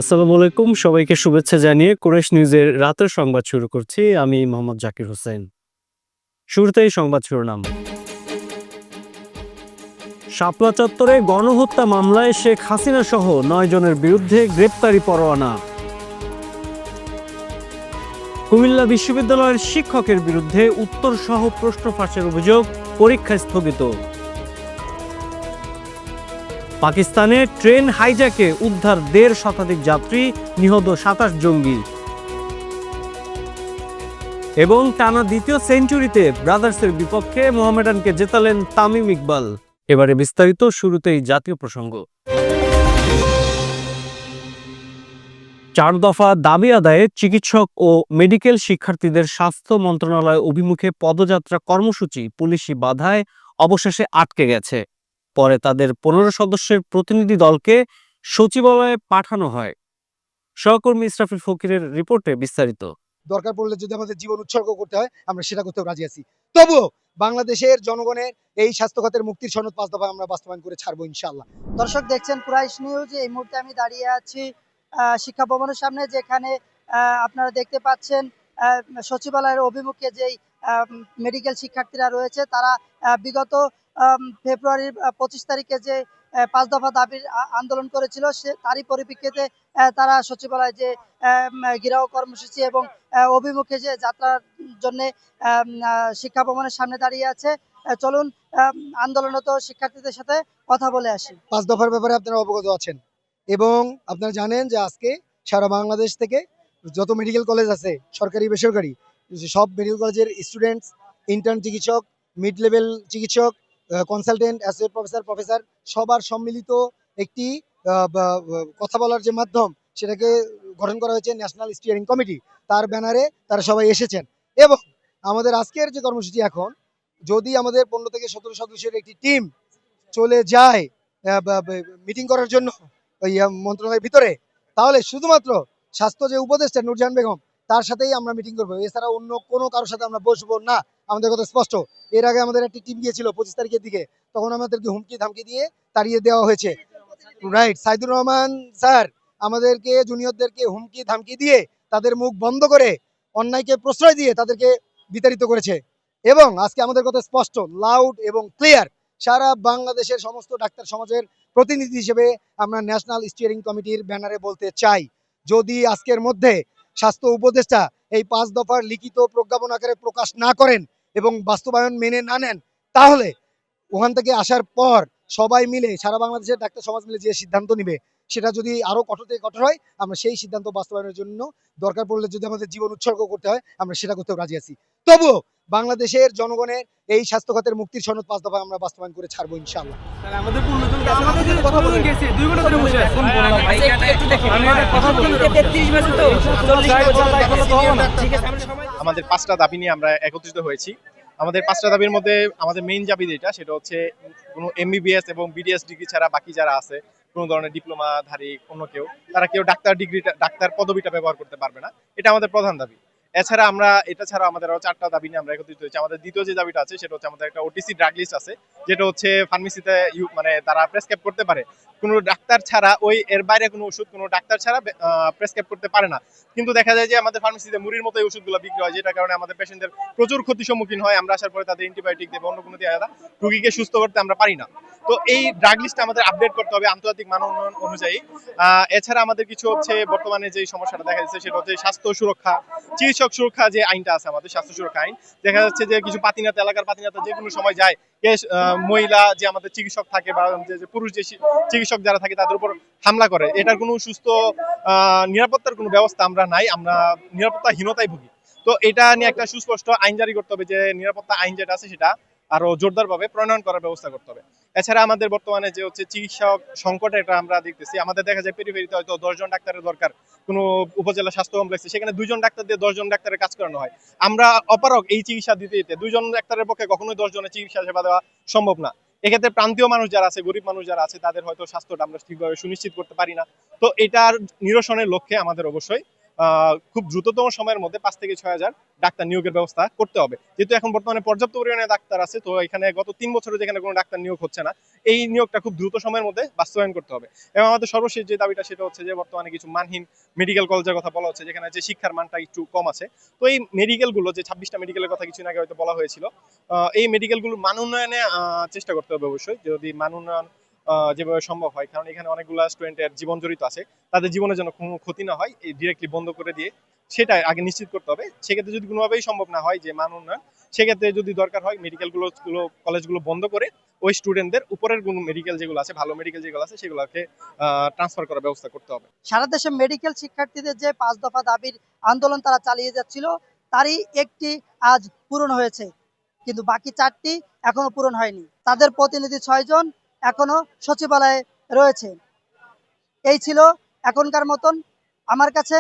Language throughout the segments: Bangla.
আসসালামু আলাইকুম, সবাইকে শুভেচ্ছা জানিয়ে কুরাইশ নিউজের রাতের সংবাদ শুরু করছি। আমি মোহাম্মদ জাকির হোসেন। শুরুতেই সংবাদ শিরোনাম। শাপলা চত্বরে গণহত্যা মামলায় শেখ হাসিনা সহ 9 জনের বিরুদ্ধে গ্রেপ্তারি পরোয়ানা। কুমিল্লা বিশ্ববিদ্যালয়ের শিক্ষকের বিরুদ্ধে উত্তর সহ প্রশ্ন ফাঁসের অভিযোগ, পরীক্ষা স্থগিত। পাকিস্তানে ট্রেন হাইজ্যাকে উদ্ধার 1.5 শতাধিক যাত্রী, নিহত 27 জঙ্গি। এবং টানা দ্বিতীয় সেঞ্চুরিতে ব্রাদার্সের বিপক্ষে মোহামেডানকে জেতালেন তামিম ইকবাল। এবারে বিস্তারিত, শুরুতেই জাতীয় প্রসঙ্গ। 4 দফা দাবি আদায়ে চিকিৎসক ও মেডিকেল শিক্ষার্থীদের স্বাস্থ্য মন্ত্রণালয় অভিমুখে পদযাত্রা কর্মসূচি পুলিশি বাধায় অবশেষে আটকে গেছে। পরে তাদের 15 সদস্যের প্রতিনিধি দলকে সচিবালয়ে পাঠানো হয়। সহকর্মী ইসরাফিল ফকিরের রিপোর্টে বিস্তারিত। দরকার পড়লে যদি আমাদের জীবন উৎসর্গ করতে হয় আমরা সেটা করতেও রাজি আছি। তবুও বাংলাদেশের জনগণের এই স্বাস্থ্য খাতের মুক্তির সনদ 5 দফা আমরা বাস্তবায়ন করে ছাড়বো ইনশাআল্লাহ। দর্শক দেখছেন কুরাইশ নিউজ। এই মুহূর্তে আমি দাঁড়িয়ে আছি শিক্ষা ভবনের সামনে, যেখানে আপনারা দেখতে পাচ্ছেন সচিবালয়ের অভিমুখে যেই মেডিকেল শিক্ষার্থীরা রয়েছে, তারা বিগত ফেব্রুয়ারির 25 তারিখে যে 5 দফা দাবির আন্দোলন করেছিল, তারই পরিপ্রেক্ষিতে তারা সচিবালয় যে ঘেরাও কর্মসূচি এবং অভিমুখে যে যাত্রার জন্য শিক্ষা ভবনের সামনে দাঁড়িয়ে আছে। চলুন আন্দোলনরত শিক্ষার্থীদের সাথে কথা বলে আসি। 5 দফার ব্যাপারে আপনারা অবগত আছেন এবং আপনারা জানেন যে আজকে সারা বাংলাদেশ থেকে যত মেডিকেল কলেজ আছে, সরকারি বেসরকারি, সব মেডিকেল কলেজের স্টুডেন্টস, ইন্টার্ন চিকিৎসক, মিড লেভেল চিকিৎসক, কনসালটেন্ট, অ্যাসোসিয়েট প্রফেসর, প্রফেসর সবার সম্মিলিত একটি কথা বলার যে মাধ্যম, সেটাকে গঠন করা হয়েছে ন্যাশনাল স্টিয়ারিং কমিটি। তার ব্যানারে তারা সবাই এসেছেন এবং আমাদের আজকের যে কর্মসূচি, এখন যদি আমাদের 15 থেকে 17 সদস্যের একটি টিম চলে যায় মিটিং করার জন্য ওই মন্ত্রণালয়ের ভিতরে, তাহলে শুধুমাত্র স্বাস্থ্য যে উপদেষ্টা নূরজাহান বেগম, তার সাথেই আমরা মিটিং করবো। এছাড়া অন্য কোনো কারোর সাথে আমরা বসবো না। আমাদের কথা স্পষ্ট। এর আগে আমাদের একটি টিম গিয়েছিল 25 তারিখের দিকে, তখন আমাদেরকে হুমকি ধামকি দিয়ে তাড়িয়ে দেওয়া হয়েছে। রাইট, সাইদুর রহমান স্যার আমাদেরকে জুনিয়রদেরকে হুমকি ধামকি দিয়ে তাদের মুখ বন্ধ করে অন্যায়কে প্রশ্রয় দিয়ে তাদেরকে বিতাড়িত করেছে। এবং আজকে আমাদের কথা স্পষ্ট, লাউড এবং ক্লিয়ার, সারা বাংলাদেশের সমস্ত ডাক্তার সমাজের প্রতিনিধি হিসেবে আমরা ন্যাশনাল স্টিয়ারিং কমিটির ব্যানারে বলতে চাই, যদি আজকের মধ্যে স্বাস্থ্য উপদেষ্টা এই 5 দফার লিখিত প্রজ্ঞাপন আকারে প্রকাশ না করেন এবং বাস্তবায়ন মেনে না নেন, তাহলে ওখান থেকে আসার পর সবাই মিলে, সারা বাংলাদেশের ডাক্তার সমাজ মিলে যে সিদ্ধান্ত নিবে, সেটা যদি আরো কঠোর থেকে কঠোর হয়, আমরা সেই সিদ্ধান্ত বাস্তবায়নের জন্য দরকার পড়লে যদি আমাদের জীবন উৎসর্গ করতে হয় আমরা সেটা করতেও রাজি আছি। তবুও বাংলাদেশের জনগণের এই স্বাস্থ্য খাতের মুক্তির সনদ 5 দফা আমরা বাস্তবায়ন করে ছাড়বো ইনশাআল্লাহ। আমাদের 5টা দাবি নিয়ে আমরা একত্রিত হয়েছি। আমাদের 5টা দাবির মধ্যে আমাদের মেইন দাবি যেটা, সেটা হচ্ছে কোনো এমবিবিএস এবং বিডিএস ডিগ্রি ছাড়া বাকি যারা আছে, কোনো ধরনের ডিপ্লোমাধারী অন্য কেউ, তারা কেউ ডাক্তার পদবিটা ব্যবহার করতে পারবে না। এটা আমাদের প্রধান দাবি। এছাড়া এটা ছাড়া আমাদের আরো 4টা দাবি নিয়ে আমরা একত্রিত হয়েছি। আমাদের দ্বিতীয় যে দাবিটা আছে, সেটা হচ্ছে আমাদের একটা ওটিসি ড্রাগ লিস্ট আছে, যেটা হচ্ছে ফার্মেসিতে মানে তারা প্রেসক্রাইব করতে পারে। কোনো ডাক্তার ছাড়া, এর বাইরে কোনো ওষুধ কোনো ডাক্তার ছাড়া প্রেসক্রাইব করতে পারে না। কিন্তু দেখা যায় যে আমাদের ফার্মেসিতে মুড়ির মতো এই ওষুধগুলো বিক্রি হয়, যেটার কারণে আমাদের পেশেন্টদের প্রচুর ক্ষতির সম্মুখীন হয়। আমরা আসার পরে তাদের অ্যান্টিবায়োটিক দেবে, অন্য কোনো দিয়ে রোগীকে সুস্থ করতে আমরা পারি না। তো এই ড্রাগ লিস্টটা আমাদের আপডেট করতে হবে আন্তর্জাতিক মান উন্নয়ন অনুযায়ী। এছাড়া আমাদের কিছু হচ্ছে বর্তমানে যে সমস্যাটা দেখা যাচ্ছে, সেটা হচ্ছে স্বাস্থ্য সুরক্ষা, চিকিৎসক সুরক্ষা যে আইনটা আছে আমাদের স্বাস্থ্য সুরক্ষা আইন। দেখা যাচ্ছে যে কিছু পাতিনাতে, এলাকার পাতিনাতে যে কোনো সময় যায়, মহিলা যে আমাদের চিকিৎসক থাকে বা যে পুরুষ যে চিকিৎসক যারা থাকে তাদের উপর হামলা করে। এটার কোনো সুস্থ নিরাপত্তার কোনো ব্যবস্থা আমরা নাই, আমরা নিরাপত্তাহীনতায় ভুগি। তো এটা নিয়ে একটা সুস্পষ্ট আইন জারি করতে হবে, যে নিরাপত্তা আইন যেটা আছে সেটা আরো জোরদারভাবে প্রণয়ন করার ব্যবস্থা করতে হবে। এছাড়া আমাদের বর্তমানে যে হচ্ছে চিকিৎসক সংকট, এটা আমরা দেখতেছি। আমাদের দেখা যায় পেরিফেরিতে হয়তো 10 জন ডাক্তারের দরকার, কোনো উপজেলা স্বাস্থ্য কমপ্লেক্সে, সেখানে 2 জন ডাক্তার দিয়ে 10 জন ডাক্তারের কাজ করানো হয়। আমরা অপারগ এই চিকিৎসা দিতে 2 জন ডাক্তারের পক্ষে কখনোই 10 জনের চিকিৎসা সেবা দেওয়া সম্ভব না। এক্ষেত্রে প্রান্তীয় মানুষ যারা আছে, গরিব মানুষ যারা আছে, তাদের হয়তো স্বাস্থ্যটা আমরা ঠিকভাবে সুনিশ্চিত করতে পারি না। তো এটার নিরসনের লক্ষ্যে আমাদের অবশ্যই খুব দ্রুততম সময়ের মধ্যে 5 থেকে 6,000 ডাক্তার নিয়োগের ব্যবস্থা করতে হবে। যেহেতু এখন বর্তমানে পর্যাপ্ত পরিমাণে ডাক্তার আছে, তো এখানে গত 3 বছরে যেখানে কোনো ডাক্তার নিয়োগ হচ্ছে না, এই নিয়োগটা খুব দ্রুত সময়ের মধ্যে বাস্তবায়ন করতে হবে। এবং আমাদের সর্বশেষ যে দাবিটা সেটা হচ্ছে যে বর্তমানে কিছু মানহীন মেডিকেল কলেজের কথা বলা হচ্ছে, যেখানে যে শিক্ষার মানটা একটু কম আছে। তো এই মেডিকেলগুলো, যে 26টা মেডিকেলের কথা কিছুদিন আগে হয়তো বলা হয়েছিল, এই মেডিকেলগুলো মান উন্নয়নে চেষ্টা করতে হবে অবশ্যই, যদি মান উন্নয়ন যেভাবে সম্ভব হয়, কারণ এখানে অনেকগুলো স্টুডেন্টের জীবন জড়িত আছে, তাদের জীবনের জন্য কোনো ক্ষতি না হয়, এই ডিরেক্টলি বন্ধ করে দিয়ে সেটা আগে নিশ্চিত করতে হবে। সেক্ষেত্রে যদি কোনোভাবেই সম্ভব না হয় যে মান উন্নয়ন, সেক্ষেত্রে যদি দরকার হয় মেডিকেলগুলো কলেজগুলো বন্ধ করে ওই স্টুডেন্টদের উপরের কোনো মেডিকেল যেগুলো আছে, ভালো মেডিকেল যেগুলো আছে, সেগুলোকে ট্রান্সফার করার ব্যবস্থা করতে হবে। সারা দেশে মেডিকেল শিক্ষার্থীদের যে 5 দফা দাবির আন্দোলন তারা চালিয়ে যাচ্ছিল, তারই একটি আজ পূরণ হয়েছে, কিন্তু বাকি 4টি এখনো পূরণ হয়নি। তাদের প্রতিনিধি 6 জন এখনো সচিবালয়ে রয়েছে। এই ছিল এখনকার মতন। আমার কাছে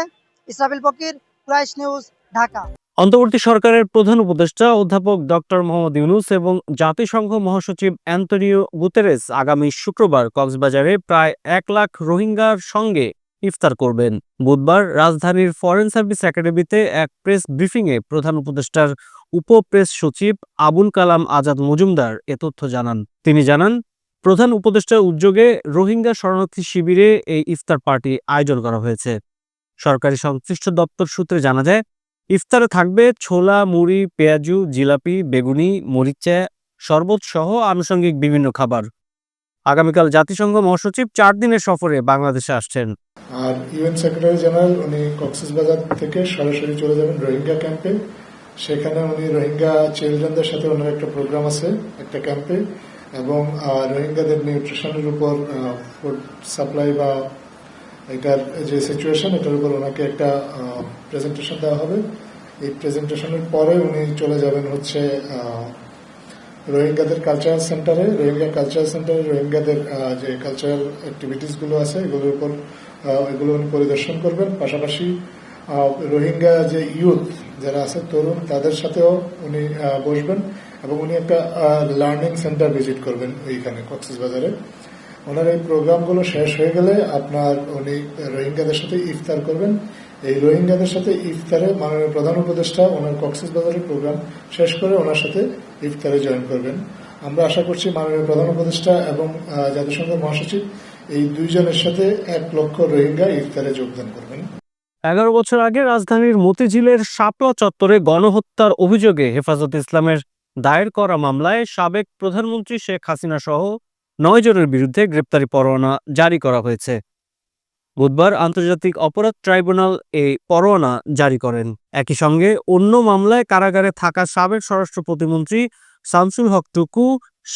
ইসরাফিল ফকির, কুরাইশ নিউজ, ঢাকা। অন্তর্বর্তী সরকারের প্রধান উপদেষ্টা অধ্যাপক ডক্টর মোহাম্মদ ইউনূস এবং জাতিসংঘ মহাসচিব অ্যান্টনিও গুতেরেস আগামী শুক্রবার কক্সবাজারে প্রায় 1 লাখ রোহিঙ্গার সঙ্গে ইফতার করবেন। বুধবার রাজধানীর ফরেন সার্ভিস একাডেমিতে এক প্রেস ব্রিফিংয়ে প্রধান উপদেষ্টার উপ-প্রেস সচিব আবুল কালাম আজাদ মজুমদার এ তথ্য জানান। তিনি জানান, প্রধান উপদেষ্টার উদ্যোগে রোহিঙ্গা শরণার্থী শিবিরে এই ইফতার পার্টি আয়োজন করা হয়েছে। সরকারি সংশ্লিষ্ট দপ্তর সূত্রে জানা যায়, ইফতারে থাকবে ছোলা, মুড়ি, পেঁয়াজু, জিলাপি, বেগুনি, মরিচা, শরবত সহ আনুষঙ্গিক বিভিন্ন খাবার। আগামীকাল জাতিসংঘ মহাসচিব 4 দিনের সফরে বাংলাদেশে আসছেন। আর ইউএন সেক্রেটারি জেনারেল উনি কক্সবাজার থেকে সরাসরি চলে যাবেন রোহিঙ্গা ক্যাম্পে। সেখানে উনি রোহিঙ্গা চিলড্রেনদের সাথে ওনার একটা প্রোগ্রাম আছে একটা ক্যাম্পে, এবং রোহিঙ্গাদের নিউট্রিশনের উপর ফুড সাপ্লাই বা এটার যে সিচুয়েশন এটার উপর ওনাকে একটা প্রেজেন্টেশন দেওয়া হবে। এই প্রেজেন্টেশনের পরে উনি চলে যাবেন হচ্ছে রোহিঙ্গাদের কালচারাল সেন্টারে। রোহিঙ্গাদের যে কালচারাল অ্যাক্টিভিটিসগুলো আছে এগুলো উনি পরিদর্শন করবেন। পাশাপাশি রোহিঙ্গা যে ইউথ যারা আছে তরুণ, তাদের সাথেও উনি বসবেন এবং উনি একটা লার্নিং সেন্টার ভিজিট করবেন ওইখানে কক্সবাজারে। ওনার এই প্রোগ্রামগুলো শেষ হয়ে গেলে উনি রোহিঙ্গাদের সাথে ইফতার করবেন। এই রোহিঙ্গাদের সাথে ইফতারে মাননীয় প্রধান উপদেষ্টা ওনার কক্সবাজারের প্রোগ্রাম শেষ করে ওনার সাথে ইফতারে জয়েন করবেন। আমরা আশা করছি মাননীয় প্রধান উপদেষ্টা এবং জাতিসংঘ মহাসচিব এই দুইজনের সাথে 1 লক্ষ রোহিঙ্গা ইফতারে যোগদান করবেন। 11 বছর আগে রাজধানীর মতিঝিলের শাপলা চত্বরে গণহত্যার অভিযোগে হেফাজতে ইসলামের দায়ের করা মামলায় সাবেক প্রধানমন্ত্রী শেখ হাসিনা সহ 9 জনের বিরুদ্ধে গ্রেপ্তারি পরোয়ানা জারি করা হয়েছে। বুধবার আন্তর্জাতিক অপরাধ ট্রাইব্যুনাল এই পরোয়ানা জারি করেন। একই সঙ্গে অন্য মামলায় কারাগারে থাকা সাবেক স্বরাষ্ট্র প্রতিমন্ত্রী শামসুল হক টুকু,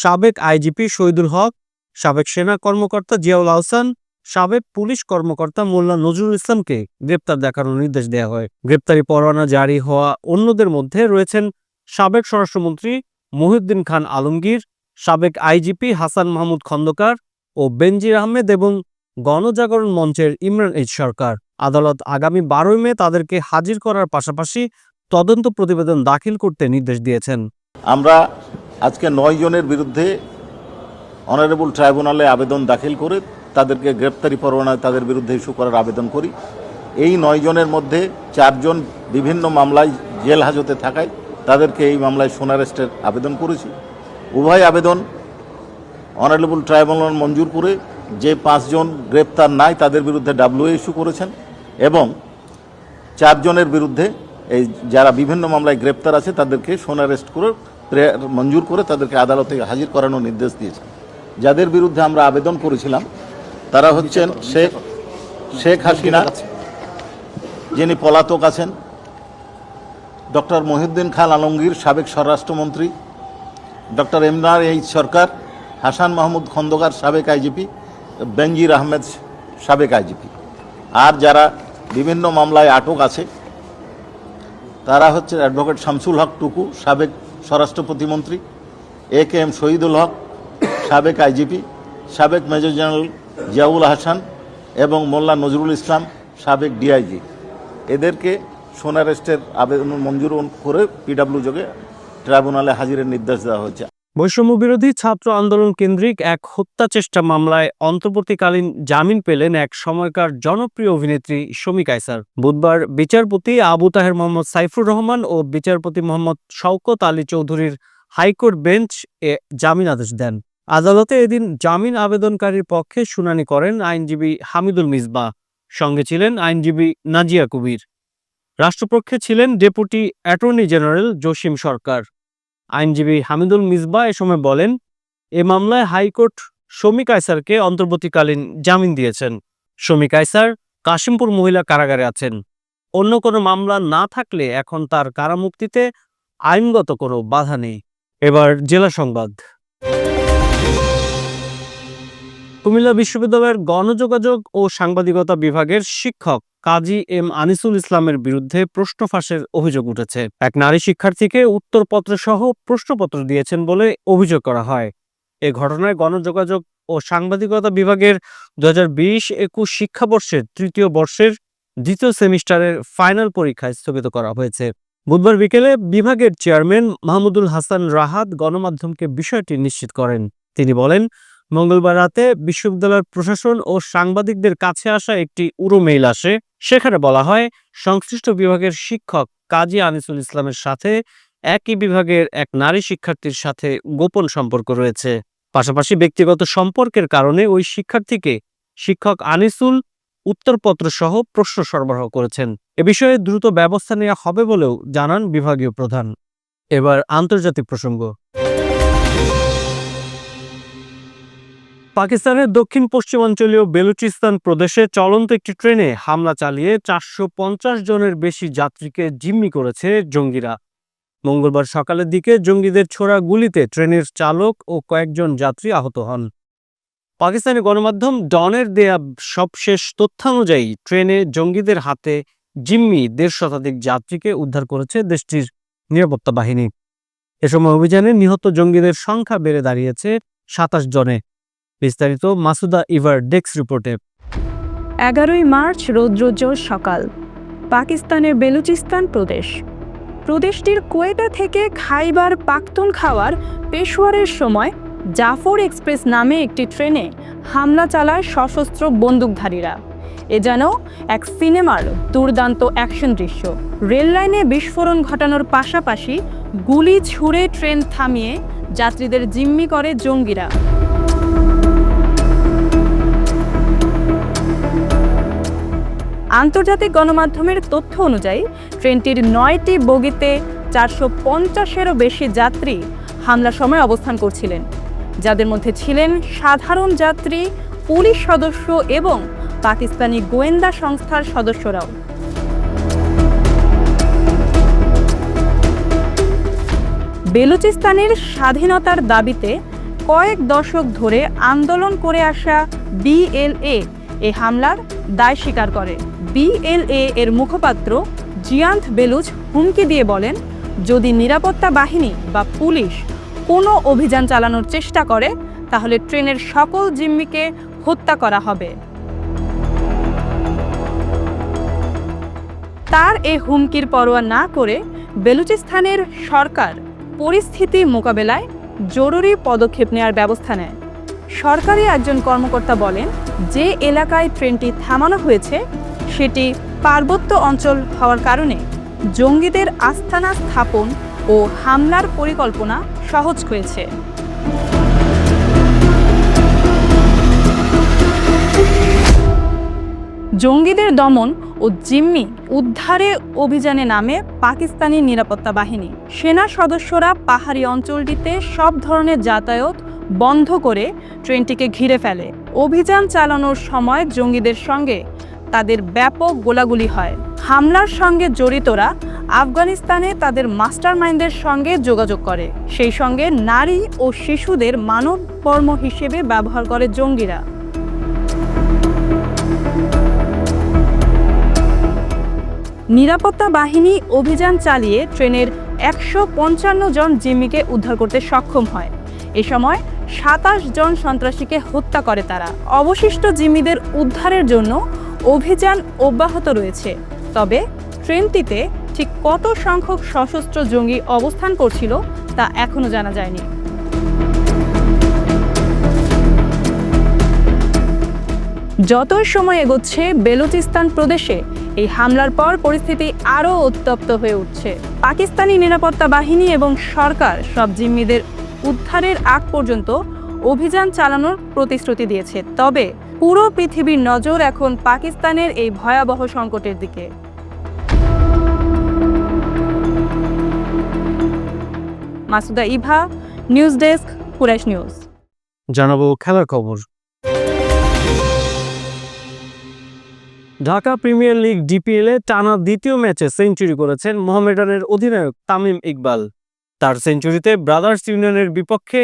সাবেক আইজিপি শহীদুল হক, সাবেক সেনা কর্মকর্তা জিয়াউল আহসান, সাবেক পুলিশ কর্মকর্তা মোল্লা নজরুল ইসলামকে গ্রেপ্তার দেখানোর নির্দেশ দেওয়া হয়। গ্রেপ্তারি পরোয়ানা জারি হওয়া অন্যদের মধ্যে রয়েছেন সাবেক স্বরাষ্ট্রমন্ত্রী মহিউদ্দিন খান আলমগীর, সাবেক আইজিপি হাসান মাহমুদ খন্দকার ও বেনজির আহমেদ এবং গণজাগরণ মঞ্চের ইমরান এইচ সরকার। আদালত আগামী 12 মে তাদেরকে হাজির করার পাশাপাশি তদন্ত প্রতিবেদন দাখিল করতে নির্দেশ দিয়েছেন। আমরা আজকে 9 জনের বিরুদ্ধে অনারেবল ট্রাইব্যুনালে আবেদন দাখিল করে তাদেরকে গ্রেপ্তারি পরোয়ানায় তাদের বিরুদ্ধে ইস্যু করার আবেদন করি। এই 9 জনের মধ্যে 4 জন বিভিন্ন মামলায় জেল হাজতে থাকায় তাদেরকে এই মামলায় সোনারেস্টের আবেদন করেছি। উভয় আবেদন অনারেবল ট্রাইব্যুনাল মঞ্জুর করে যে 5 জন গ্রেপ্তার নাই তাদের বিরুদ্ধে ডাব্লিউএ ইস্যু করেছেন, এবং 4 জনের বিরুদ্ধে এই যারা বিভিন্ন মামলায় গ্রেপ্তার আছে তাদেরকে সোনারেস্ট করে মঞ্জুর করে তাদেরকে আদালতে হাজির করানোর নির্দেশ দিয়েছেন। যাদের বিরুদ্ধে আমরা আবেদন করেছিলাম তারা হচ্ছেন শেখ হাসিনা, যিনি পলাতক আছেন, ডক্টর মহিউদ্দিন খান আলমগীর সাবেক স্বরাষ্ট্রমন্ত্রী, ডক্টর ইমরান এইচ সরকার, হাসান মাহমুদ খন্দকার সাবেক আইজিপি, বেনজির আহমেদ সাবেক আইজিপি। আর যারা বিভিন্ন মামলায় আটক আছে তারা হচ্ছে অ্যাডভোকেট শামসুল হক টুকু সাবেক স্বরাষ্ট্র প্রতিমন্ত্রী, AKM শহীদুল হক সাবেক আইজিপি, সাবেক মেজর জেনারেল জিয়াউল আহসান এবং মোল্লা নজরুল ইসলাম সাবেক ডিআইজি। এদেরকে সোনারেস্টের আবেদন মঞ্জুর করে PW যোগে ট্রাইব্যুনালে হাজিরের নির্দেশ দেওয়া হয়েছে। বৈষম্য বিরোধী ছাত্র আন্দোলন কেন্দ্রিক এক হত্যা চেষ্টা মামলায় অন্তর্বর্তীকালীন জামিন পেলেন এক সময়কার জনপ্রিয় অভিনেত্রী শমী কায়সার। বুধবার বিচারপতি আবু তাহের মোহাম্মদ সাইফুর রহমান ও বিচারপতি মোহাম্মদ শওকত আলী চৌধুরীর হাইকোর্ট বেঞ্চ এ জামিন আদেশ দেন। আদালতে এদিন জামিন আবেদনকারীর পক্ষে শুনানি করেন আইনজীবী হামিদুল মিসবাহ, সঙ্গে ছিলেন আইনজীবী নাজিয়া কবির। রাষ্ট্রপক্ষে ছিলেন ডেপুটি অ্যাটর্নি জেনারেল জসিম সরকার। আইনজীবী হামিদুল মিসবাহ এ সময় বলেন, এ মামলায় হাইকোর্ট শমী কায়সারকে অন্তর্বর্তীকালীন জামিন দিয়েছেন। শমী কায়সার কাশিমপুর মহিলা কারাগারে আছেন। অন্য কোনো মামলা না থাকলে এখন তার কারামুক্তিতে আইনগত কোনো বাধা নেই। এবার জেলা সংবাদ। কুমিল্লা বিশ্ববিদ্যালয়ের গণযোগাযোগ ও সাংবাদিকতা বিভাগের শিক্ষক কাজী এম আনিসুল ইসলামের বিরুদ্ধে প্রশ্ন ফাঁসের অভিযোগ উঠেছে। এক নারী শিক্ষার্থীকে উত্তরপত্র সহ প্রশ্নপত্র দিয়েছেন বলে অভিযোগ করা হয়। এ ঘটনায় গণযোগাযোগ ও সাংবাদিকতা বিভাগের 2020-21 শিক্ষাবর্ষের তৃতীয় বর্ষের দ্বিতীয় সেমিস্টারের ফাইনাল পরীক্ষা স্থগিত করা হয়েছে। বুধবার বিকেলে বিভাগের চেয়ারম্যান মাহমুদুল হাসান রাহাত গণমাধ্যমকে বিষয়টি নিশ্চিত করেন। তিনি বলেন, মঙ্গলবার রাতে বিশ্ববিদ্যালয়ের প্রশাসন ও সাংবাদিকদের কাছে আসা একটি উড়ো মেইল আসে। সেখানে বলা হয়, সংশ্লিষ্ট বিভাগের শিক্ষক কাজী আনিসুল ইসলামের সাথে একই বিভাগের এক নারী শিক্ষার্থীর সাথে গোপন সম্পর্ক রয়েছে। পাশাপাশি ব্যক্তিগত সম্পর্কের কারণে ওই শিক্ষার্থীকে শিক্ষক আনিসুল উত্তরপত্র সহ প্রশ্ন সরবরাহ করেছেন। এ বিষয়ে দ্রুত ব্যবস্থা নেওয়া হবে বলেও জানান বিভাগীয় প্রধান। এবার আন্তর্জাতিক প্রসঙ্গ। পাকিস্তানের দক্ষিণ পশ্চিমাঞ্চলীয় বেলুচিস্তান প্রদেশে চলন্ত একটি ট্রেনে হামলা চালিয়ে 450 জনের বেশি যাত্রীকে জিম্মি করেছে জঙ্গিরা। মঙ্গলবার সকালের দিকে জঙ্গিদের ছোড়া গুলিতে ট্রেনের চালক ও কয়েকজন যাত্রী আহত হন। পাকিস্তানি গণমাধ্যম ডনের দেয়া সবশেষ তথ্যানুযায়ী ট্রেনে জঙ্গিদের হাতে জিম্মি 150 শতাধিক যাত্রীকে উদ্ধার করেছে দেশটির নিরাপত্তা বাহিনী। এ সময় অভিযানে নিহত জঙ্গিদের সংখ্যা বেড়ে দাঁড়িয়েছে 27 জনে। বিস্তারিত মাসুদা ইভার ডেস্ক রিপোর্টে। 11 মার্চ রৌদ্রোজ্জ্বল সকাল, পাকিস্তানের বেলুচিস্তান প্রদেশটির কোয়েটা থেকে খাইবার পাখতুনখাওয়ার পেশোয়ারের সময় জাফর এক্সপ্রেস নামে একটি ট্রেনে হামলা চালায় সশস্ত্র বন্দুকধারীরা। এ যেন এক সিনেমার দুর্দান্ত অ্যাকশন দৃশ্য। রেল লাইনে বিস্ফোরণ ঘটানোর পাশাপাশি গুলি ছুড়ে ট্রেন থামিয়ে যাত্রীদের জিম্মি করে জঙ্গিরা। আন্তর্জাতিক গণমাধ্যমের তথ্য অনুযায়ী ট্রেনটির 9টি বগিতে 450-এরও বেশি যাত্রী হামলার সময় অবস্থান করছিলেন, যাদের মধ্যে ছিলেন সাধারণ যাত্রী, পুলিশ সদস্য এবং পাকিস্তানি গোয়েন্দা সংস্থার সদস্যরাও। বেলুচিস্তানের স্বাধীনতার দাবিতে কয়েক দশক ধরে আন্দোলন করে আসা BLA এ হামলার দায় স্বীকার করে। BLA এর মুখপাত্র জিয়ান্ত বেলুচ হুমকি দিয়ে বলেন, যদি নিরাপত্তা বাহিনী বা পুলিশ কোনো অভিযান চালানোর চেষ্টা করে তাহলে ট্রেনের সকল জিম্মিকে হত্যা করা হবে। তার এই হুমকির পরোয়া না করে বেলুচিস্তানের সরকার পরিস্থিতি মোকাবেলায় জরুরি পদক্ষেপ নেওয়ার ব্যবস্থা নেয়। সরকারি একজন কর্মকর্তা বলেন, যে এলাকায় ট্রেনটি থামানো হয়েছে সেটি পার্বত্য অঞ্চল হওয়ার কারণে জঙ্গিদের আস্তানা স্থাপন ও হামলার পরিকল্পনা সহজ হয়েছে। জঙ্গিদের দমন ও জিম্মি উদ্ধারে অভিযানে নামে পাকিস্তানি নিরাপত্তা বাহিনী। সেনা সদস্যরা পাহাড়ি অঞ্চলটিতে সব ধরনের যাতায়াত বন্ধ করে ট্রেনটিকে ঘিরে ফেলে। অভিযান চালানোর সময় জঙ্গিদের সঙ্গে তাদের ব্যাপক গোলাগুলি হয়। হামলার সঙ্গে জড়িতরা আফগানিস্তানে তাদের মাস্টারমাইন্ডের সঙ্গে যোগাযোগ করে, সেই সঙ্গে নারী ও শিশুদের মানব কর্ম হিসেবে ব্যবহার করে জঙ্গিরা। নিরাপত্তা বাহিনী অভিযান চালিয়ে ট্রেনের 155 জন জিম্মিকে উদ্ধার করতে সক্ষম হয়। এ সময় 27 জন সন্ত্রাসীকে হত্যা করে তারা। অবশিষ্ট জিম্মিদের উদ্ধারের জন্য অভিযান অব্যাহত রয়েছে, তবে ট্রেনটিতে ঠিক কত সংখ্যক সশস্ত্র জঙ্গি অবস্থান করছিল তা এখনো জানা যায়নি। যতই সময় এগোচ্ছে বেলুচিস্তান প্রদেশে এই হামলার পর পরিস্থিতি আরও উত্তপ্ত হয়ে উঠছে। পাকিস্তানি নিরাপত্তা বাহিনী এবং সরকার সব জিম্মিদের উদ্ধারের আগ পর্যন্ত অভিযান চালানোর প্রতিশ্রুতি দিয়েছে। তবে পুরো পৃথিবীর নজর এখন পাকিস্তানের এই ভয়াবহ সংকটের দিকে। Masuda Eva, news desk, Quraish news. জানাবো খেলার খবর। ঢাকা প্রিমিয়ার লিগ ডিপিএল-এ টানা দ্বিতীয় ম্যাচে সেঞ্চুরি করেছেন মোহামেডানের অধিনায়ক তামিম ইকবাল। তার সেঞ্চুরিতে ব্রাদার্স ইউনিয়নের বিপক্ষে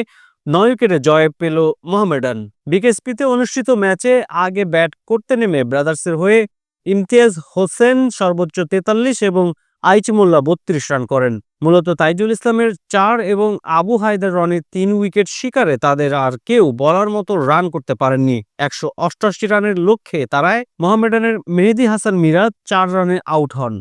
9 উইকেটে জয় পেল মোহামেডান। বিকেএসপিতে অনুষ্ঠিত ম্যাচে আগে ব্যাট করতে নেমে ব্রাদার্সের হয়ে ইমতিয়াজ হোসেন সর্বোচ্চ 43 এবং আইচ মোল্লা 32 রান করেন। মূলত তাইজুল ইসলামের 4 এবং আবু হায়দার রনির 3 উইকেট শিকারে তাদের আর কেউ বলার মতো রান করতে পারেননি। 188 রানের লক্ষ্যে তারায় মোহামেডানের মেহেদী হাসান মিরাজ 4 রানে আউট হন।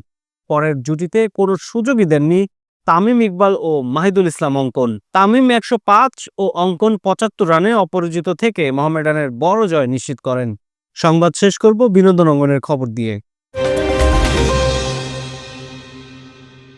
পরের জুটিতে কোনো সুযোগই দেননি তামিম ইকবাল ও মাহিদুল ইসলাম অঙ্কন। তামিম 105 ও অঙ্কন 75 রানে অপরাজিত থেকে মোহামেডানের বড় জয় নিশ্চিত করেন। সংবাদ শেষ করব বিনোদন অঙ্গনের খবর দিয়ে।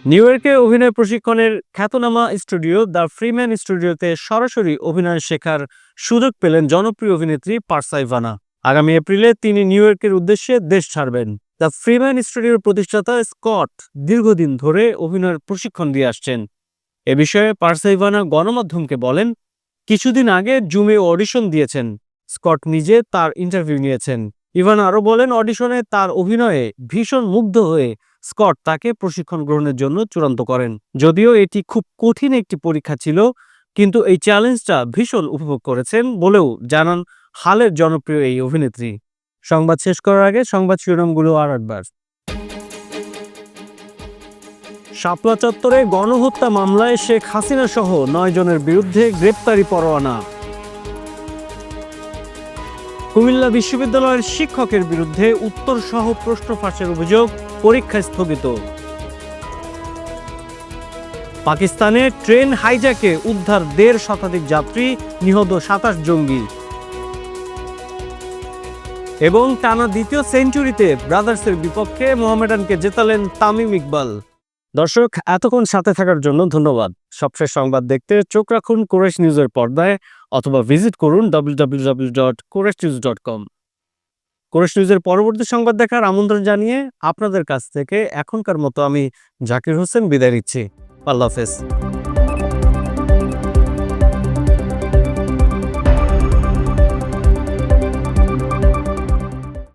নিউ ইয়র্কে অভিনয় প্রশিক্ষণের খ্যাতনামা স্টুডিও দ্য ফ্রিম্যান স্টুডিওতে সরাসরি অভিনয় শেখার সুযোগ পেলেন জনপ্রিয় অভিনেত্রী পারসা ইভানা। আগামী এপ্রিলে তিনি নিউ ইয়র্কের উদ্দেশ্যে দেশ ছাড়বেন। দ্য ফ্রিম্যান স্টুডিওর প্রতিষ্ঠাতা স্কট দীর্ঘদিন ধরে অভিনয়ের প্রশিক্ষণ দিয়ে আসছেন। এ বিষয়ে পারসা ইভানা গণমাধ্যমকে বলেন, কিছুদিন আগে জুমে অডিশন দিয়েছেন। স্কট নিজে তার ইন্টারভিউ নিয়েছেন। ইভানা আরও বলেন, অডিশনে তার অভিনয়ে ভীষণ মুগ্ধ হয়ে স্কট তাকে প্রশিক্ষণ গ্রহণের জন্য চূড়ান্ত করেন। যদিও এটি খুব কঠিন একটি পরীক্ষা ছিল, কিন্তু এই চ্যালেঞ্জটা ভীষণ উপভোগ করেছেন বলেও জানান হালের জনপ্রিয় এই অভিনেত্রী। সংবাদ শেষ করার আগে সংবাদ শিরোনামগুলো আর একবার। শাপলা চত্বরে গণহত্যা মামলায় শেখ হাসিনা সহ 9 জনের বিরুদ্ধে গ্রেপ্তারি পরোয়ানা। কুমিল্লা বিশ্ববিদ্যালয়ের শিক্ষকের বিরুদ্ধে উত্তর সহ প্রশ্ন ফাঁসের অভিযোগ, পরীক্ষা স্থগিত। পাকিস্তানে ট্রেন হাইজ্যাকে উদ্ধার 1.5 শতাধিক যাত্রী, নিহত 27 জঙ্গি। এবং টানা দ্বিতীয় সেঞ্চুরিতে ব্রাদার্সের বিপক্ষে মোহামেডানকে জেতালেন তামিম ইকবাল। দর্শক, এতক্ষণ সাথে থাকার জন্য ধন্যবাদ। সবশেষ সংবাদ দেখতে চোখ রাখুন কুরাইশ নিউজের পর্দায় অথবা ভিজিট করুন www.qurayshnews.com। কুরাইশ নিউজের পরবর্তী সংবাদ দেখার আমন্ত্রণ জানিয়ে আপনাদের কাছ থেকে এখনকার মতো আমি জাকির হোসেন বিদায় নিচ্ছি। আল্লাহ হাফেজ।